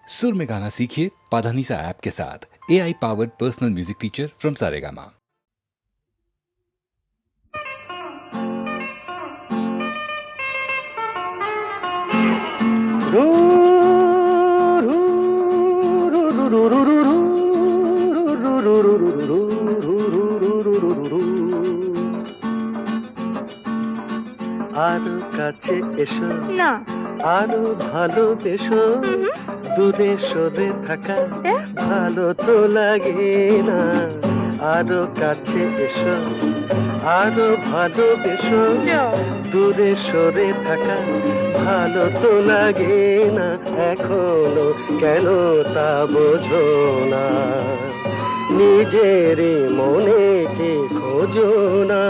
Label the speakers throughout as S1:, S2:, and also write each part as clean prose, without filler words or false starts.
S1: सुर में गाना सीखिए पाधानीसा ऐप के साथ। AI powered personal music teacher from Saregama.
S2: আরো কাছে এসো
S3: না
S2: আরো ভালোবেসো দূরে সরে থাকা ভালো তো লাগে না আরো কাছে এসো আরো ভালোবেসো দূরে সরে থাকা ভালো তো লাগে না এখনো কেন তা বোঝো না নিজের মনে কি খোঁজো না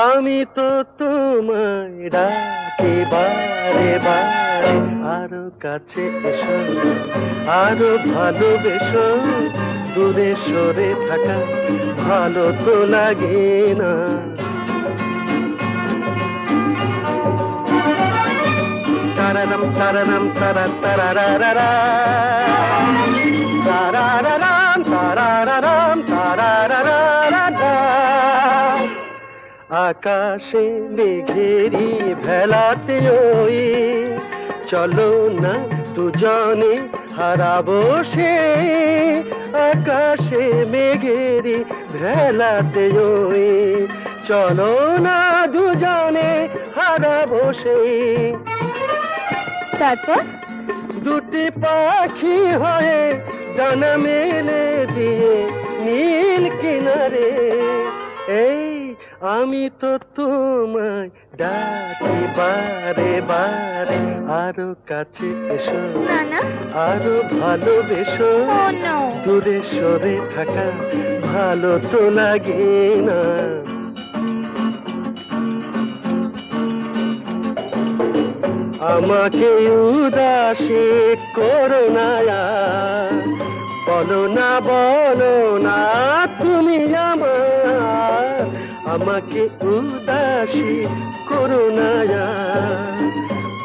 S2: আমি তো তোমায় ডাকি বারে বারে আরো কাছে এসো আরো ভালোবেসো দূরে সরে থাকা ভালো তো লাগে না তারারাম তারারাম তারা তারারারা তারারারাম তারারারাম তারারারা আকাশে মেঘেরি ভেলাতে ওই চলো না দুজনে হারাবো সে আকাশে মেঘেরি ভেলাতে ওই চলো না দুজনে হারাবো সে
S3: তারপর
S2: দুটি পাখি হয়ে ডানা মেলে দিয়ে নীল কিনারে এই আমি তো তোমায় ডাকি বারে বারে আরো কাছে এসো
S3: না না
S2: আরো ভালোবেসো দূরে সরে থাকা ভালো তো লাগে না আমাকে উদাসী করো না বলো না তুমি আমার আমাকে উদাসী করো না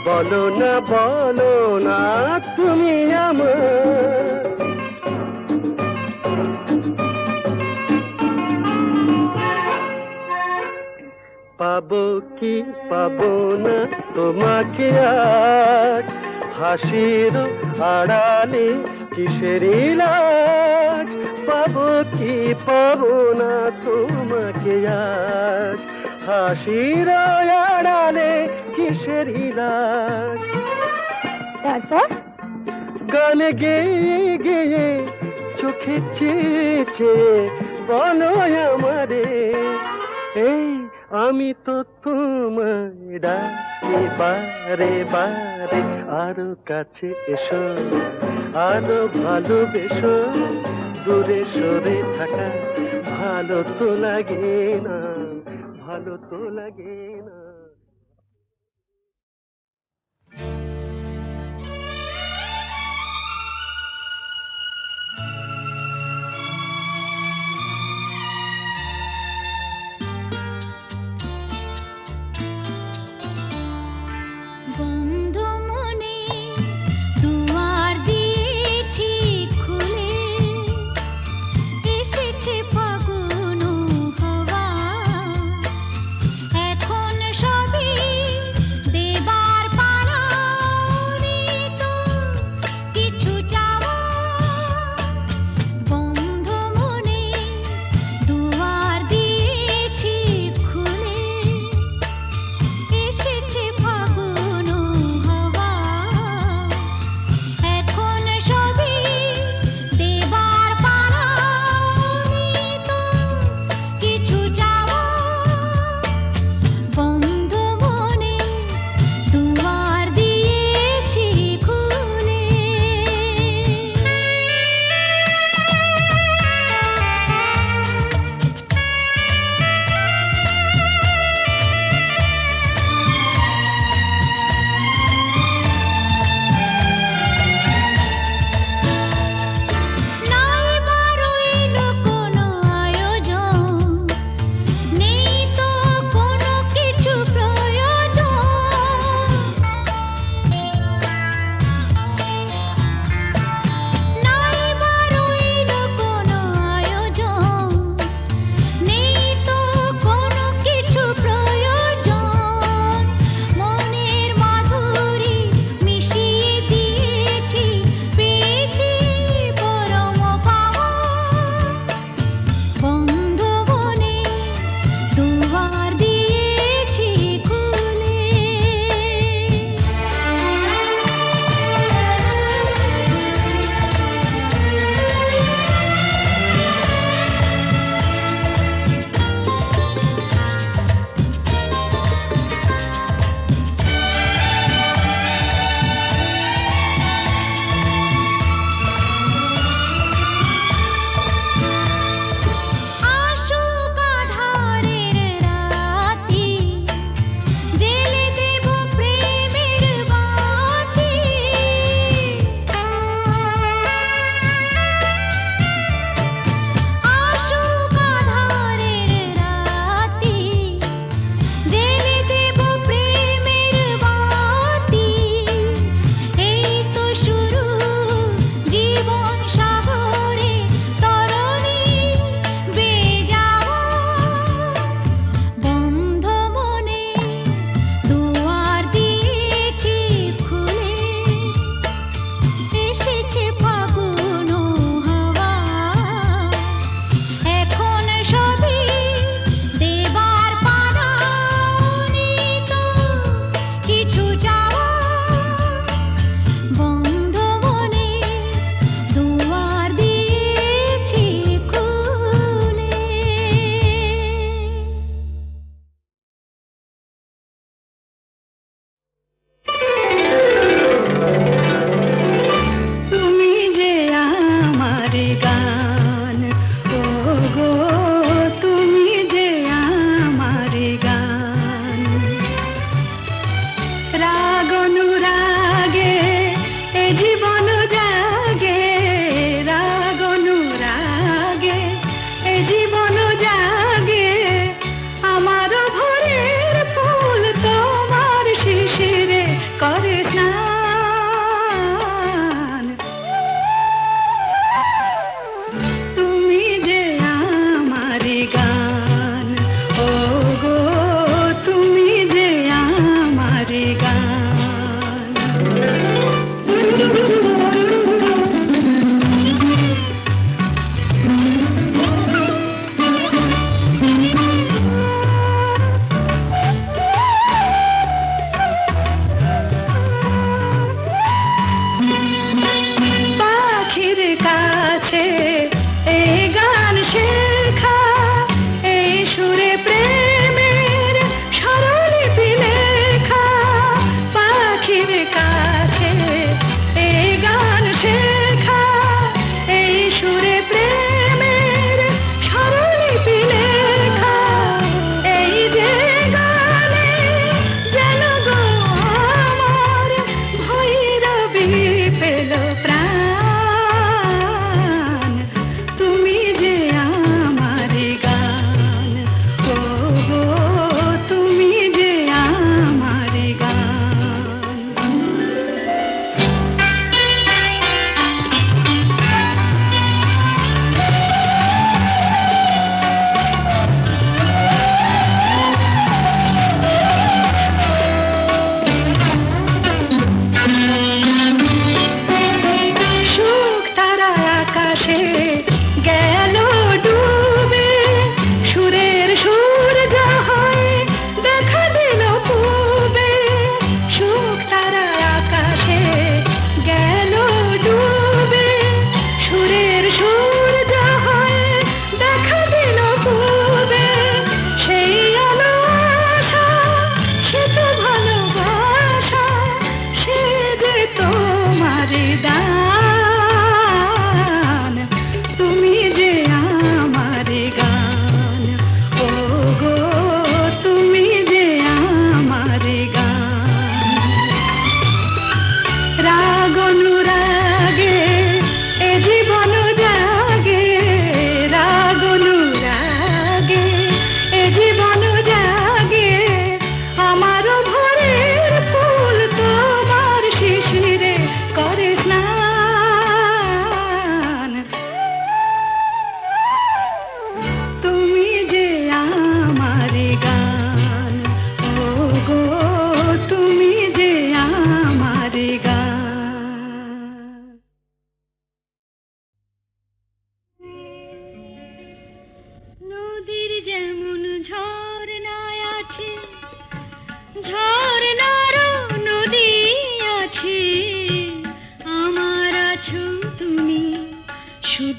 S2: বলো না তুমি আমার পাবো কি পাবো না তোমাকে আজ হাসির আড়ালে কিসের লাজ পাবো কি পাবো না তোমাকে আজ হাসির আড়ালে কিসের লাজ
S3: তারপর
S2: গান গেয়ে গেয়ে চোখে চেয়ে বলো আমারে এই আমি তো তোমায় ডাকি বারে বারে আরো কাছে এসো আরো ভালোবেসো দূরে সরে থাকা ভালো তো লাগে না ভালো তো লাগে না
S4: এখন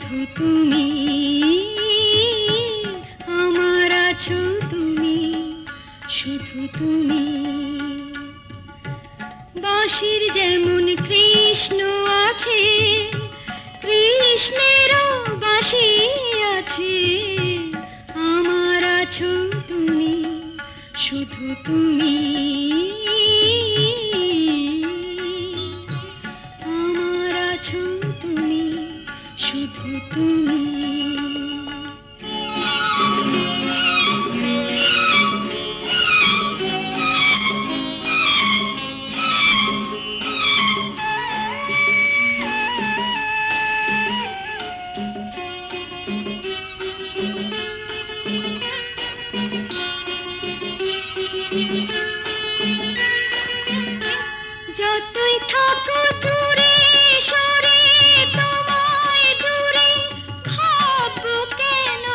S4: শুধু তুমি আমার আছো তুমি, শুধু তুমি। বাঁশির যেমন কৃষ্ণ আছে, কৃষ্ণেরও বাঁশি আছে, আমার আছো তুমি, শুধু তুমি। আমার আছো তুমি, শুধু তুমি। যতই থাকো দূরে সরে, তোমায় দূরে ভাববো কেন,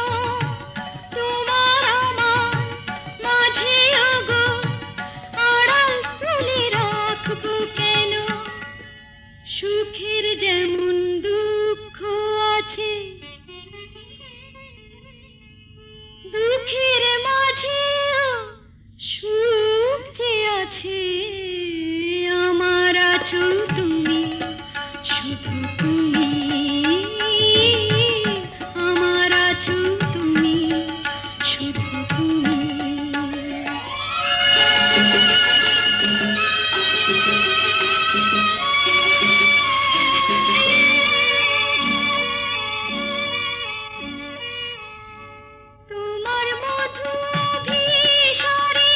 S4: তোমার আমার মাঝে ওগো আড়াল তুলে রাখবো কেন। সুখের যেমন দুঃখ আছে, দুঃখের মাঝেও সুখ যে আছে, আমার আছো তুমি, শুধু তুমি। আমার আছো তুমি, শুধু তুমি। তোমার মধু অভিসারে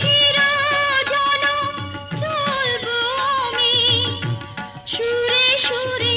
S4: চিরজনম চলবো আমি, সুরে সুরে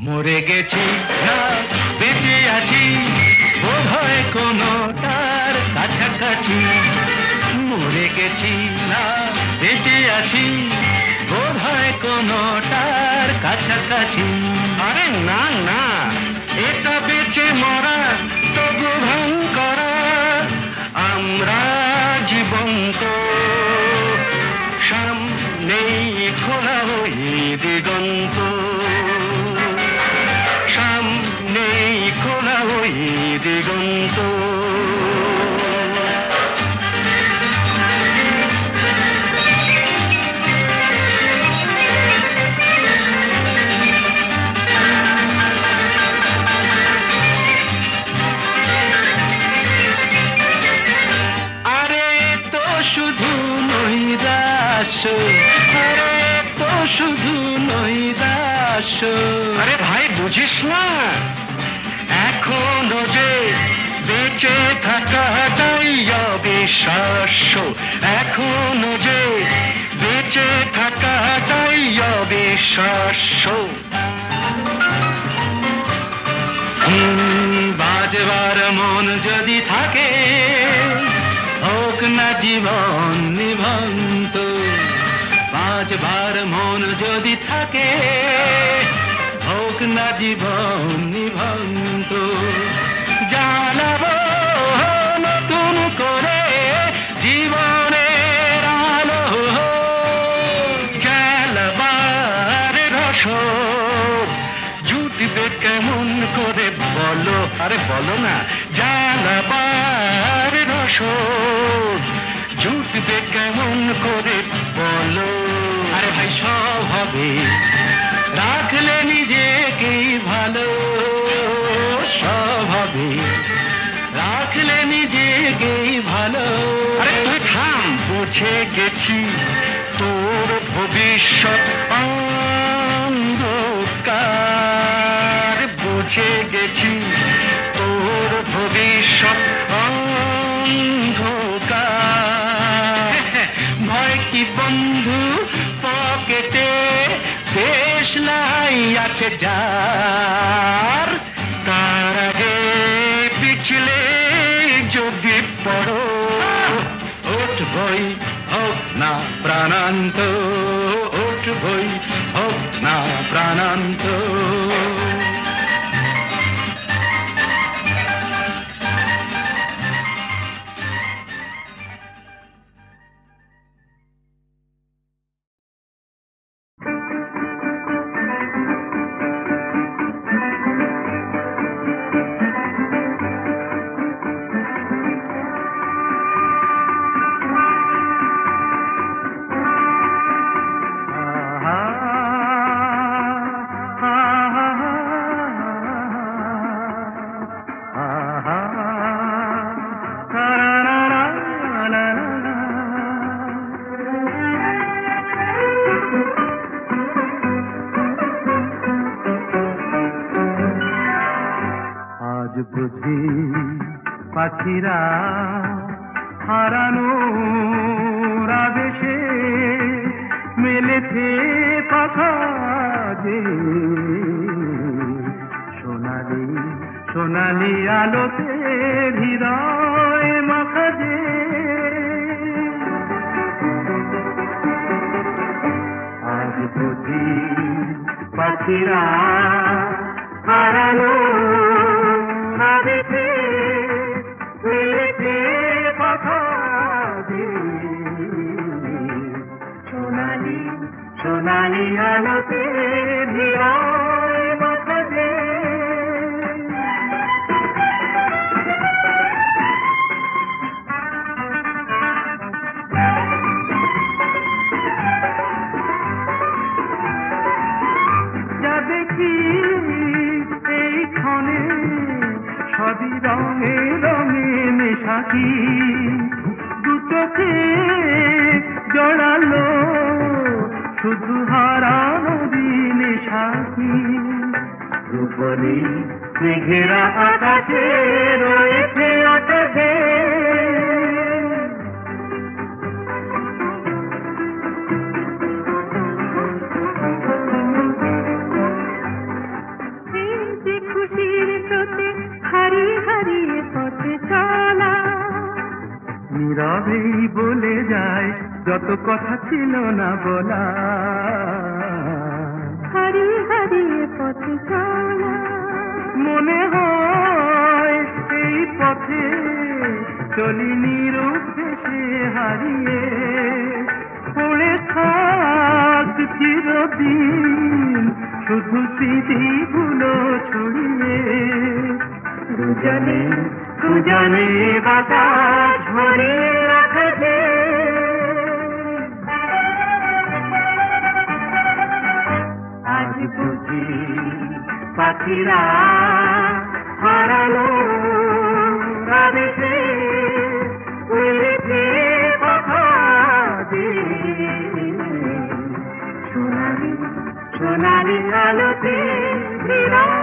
S2: মরে গেছি না বেঁচে আছি বোধহয় কোনোটার কাছাকাছি মরে গেছি না বেঁচে আছি বোধহয় কোনোটার কাছাকাছি আরে না না এটা বেঁচে মরা তবু ভান করা আমরা জীবন্ত সামনেই খোলা ওই দিগন্ত সামনেই খোলা ওই দিগন্ত আরে তো শুধু নৈরাশ আরে তো শুধু নৈরাশ আরে ভাই বুঝিস না এখনো যে বেঁচে থাকাটাই অবিশ্বাস্য এখনো যে বেঁচে থাকাটাই অবিশ্বাস্য বাজবার মন যদি থাকে হোক না জীবন নিভন্ত বাজবার মন যদি থাকে হোক না জীবন নিভন্ত জানাবো নতুন করে জীবনের আলো জ্বালাবার রসদ জুটবে কেমন করে বলো আরে বলো না জ্বালাবার রসদ জুটবে কেমন করে বলো আরে ভাই সব হবে রাখলে নিজেকেই ভালো সব হবে রাখলে নিজেকেই ভালো আরে তুই থাম বুঝে গেছি তোর ভবিষ্যৎ অন্ধকার বুঝে গেছি তোর ভবিষ্যৎ অন্ধকার ভয় কি বন্ধু পকেটে দেশলাই আছে যার তার আগে পিছলে যদি পড়ো উঠবই হোক না প্রাণান্ত উঠবই হোক না প্রাণান্ত বুঝি পাখিরা হারানো আবেশে মেলেছে পাখা যে সোনালি সোনালি আলোতে হৃদয় মাখা যে আজ বুঝি পাখিরা হারানো আবেশে মেলেছে পাখা যে সোনালি সোনালি আলোতে হৃদয় মাখা যে যা দেখি এই ক্ষণে সবই রঙে রঙে মেশাকি দু চোখে জড়ালো শুধু হারানো দিনে সাথী রূপলি মেঘেরা আকাশে রয়েছে আকাশে নীরবেই বলে যায় যত কথা ছিল না বলা।
S3: হারিয়ে হারিয়ে পথে চলা,
S2: মনে হয় এই পথে চলি নিরুদ্দেশে হারিয়ে, পড়ে থাক চিরদিন শুধু স্মৃতিগুলো ছড়িয়ে। দুজনে দুজনে বাতাস ভরিয়ে রাখবে। আজ বুঝি পাখিরা হারালো আবেশে উড়েছে কথা দিয়ে। সোনালি সোনালি আলোতে বিরাজ